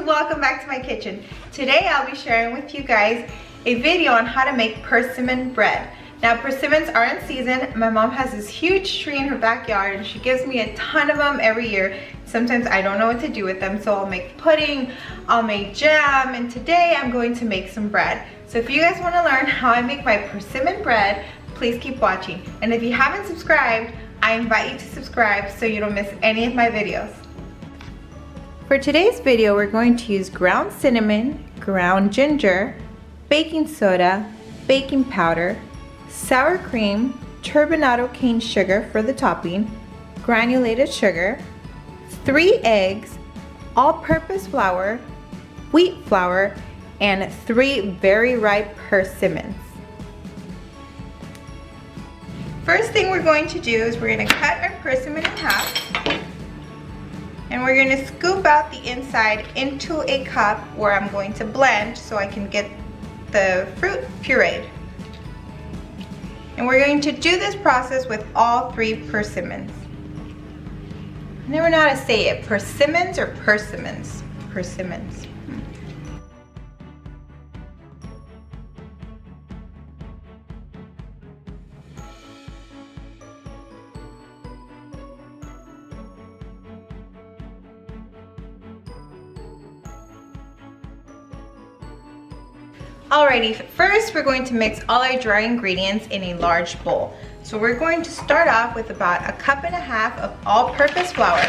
welcome back to my kitchen. Today I'll be sharing with you guys a video on how to make persimmon bread. Now persimmons are in season. My mom has this huge tree in her backyard and she gives me a ton of them every year. Sometimes I don't know what to do with them, so I'll make pudding, I'll make jam, and today I'm going to make some bread. So if you guys want to learn how I make my persimmon bread, please keep watching. And if you haven't subscribed, I invite you to subscribe so you don't miss any of my videos. For today's video, we're going to use ground cinnamon, ground ginger, baking soda, baking powder, sour cream, turbinado cane sugar for the topping, granulated sugar, 3 eggs, all-purpose flour, wheat flour, and 3 very ripe persimmons. First thing we're going to do is we're going to cut our persimmon in half. And we're going to scoop out the inside into a cup where I'm going to blend so I can get the fruit pureed. And we're going to do this process with all 3 persimmons. I never know how to say it, persimmons or persimmons? Persimmons. Alrighty, first we're going to mix all our dry ingredients in a large bowl. So we're going to start off with about 1.5 cups of all-purpose flour.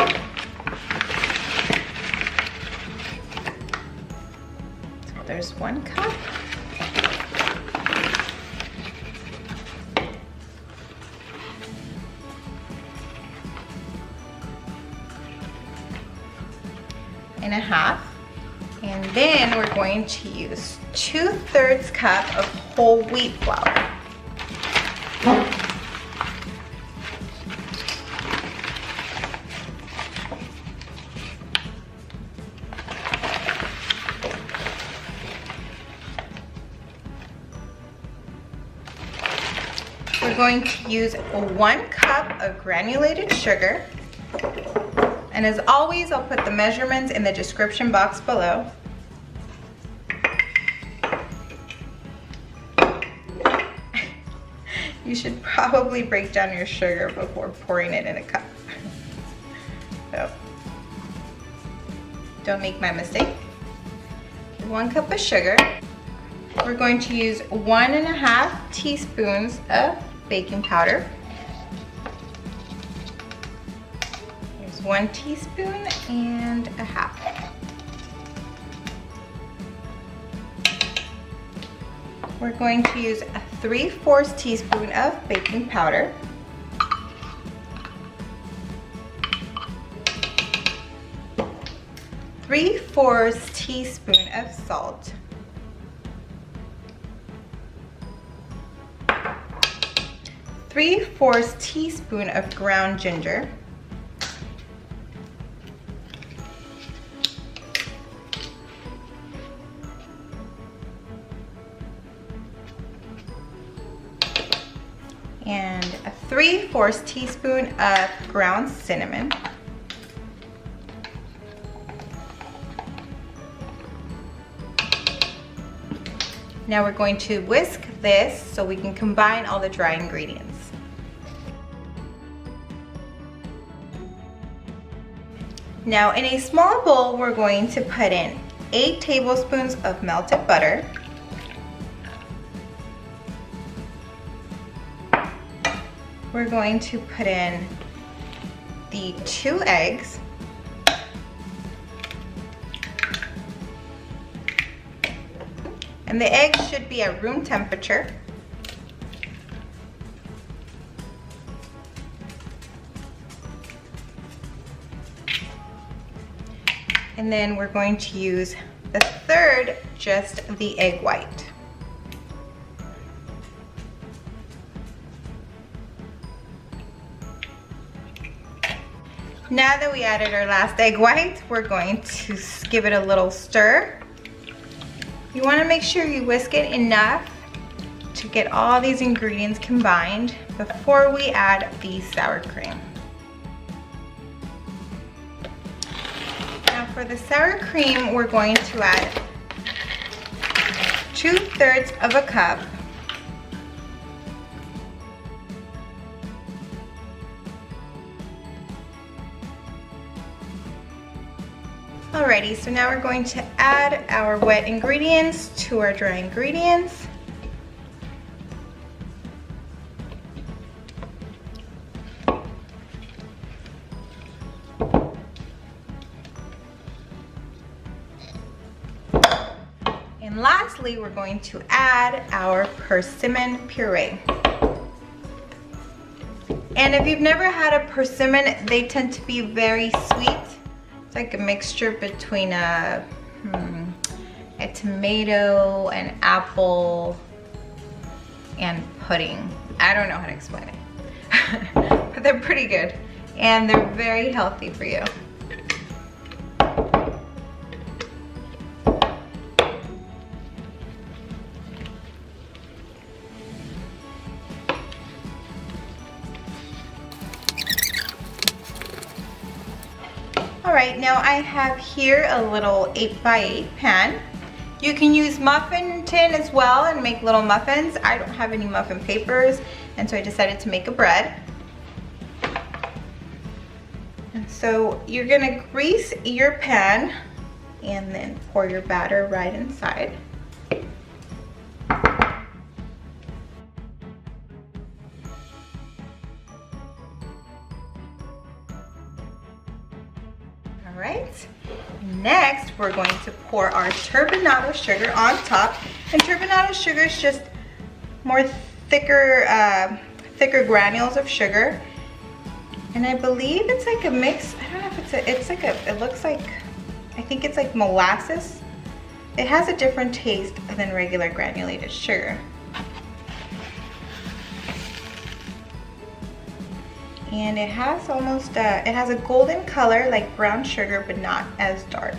So there's 1 cup. And a half. And then we're going to use 2/3 cup of whole wheat flour. We're going to use 1 cup of granulated sugar. And as always, I'll put the measurements in the description box below. You should probably break down your sugar before pouring it in a cup. So, don't make my mistake. 1 cup of sugar. We're going to use 1.5 teaspoons of baking powder. 1 teaspoon and a half. We're going to use a 3/4 teaspoon of baking powder. Three-fourths teaspoon of salt. Three-fourths teaspoon of ground ginger. And a 3/4 teaspoon of ground cinnamon. Now we're going to whisk this so we can combine all the dry ingredients. Now in a small bowl, we're going to put in 8 tablespoons of melted butter. We're going to put in the 2 eggs. And the eggs should be at room temperature. And then we're going to use the 1/3, just the egg white. Now that we added our last egg white, we're going to give it a little stir. You want to make sure you whisk it enough to get all these ingredients combined before we add the sour cream. Now for the sour cream, we're going to add 2/3 of a cup. Alrighty, so now we're going to add our wet ingredients to our dry ingredients. And lastly, we're going to add our persimmon puree. And if you've never had a persimmon, they tend to be very sweet. It's like a mixture between a tomato, an apple, and pudding. I don't know how to explain it, but they're pretty good. And they're very healthy for you. Alright, now I have here a little 8x8 pan. You can use muffin tin as well and make little muffins. I don't have any muffin papers, and so I decided to make a bread. And so you're gonna grease your pan and then pour your batter right inside. Alright, next we're going to pour our turbinado sugar on top. And turbinado sugar is just more thicker granules of sugar. And I believe it's like a mix. I don't know if it looks like, I think it's like molasses. It has a different taste than regular granulated sugar. And it has it has a golden color like brown sugar, but not as dark.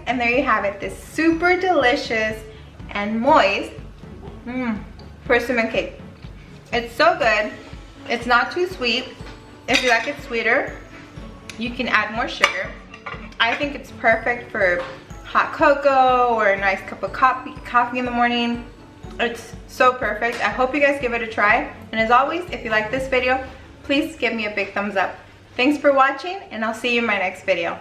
And there you have it, this super delicious and moist persimmon cake. It's so good. It's not too sweet. If you like it sweeter, you can add more sugar. I think it's perfect for hot cocoa or a nice cup of coffee in the morning. It's so perfect. I hope you guys give it a try. And as always, if you like this video, please give me a big thumbs up. Thanks for watching, and I'll see you in my next video.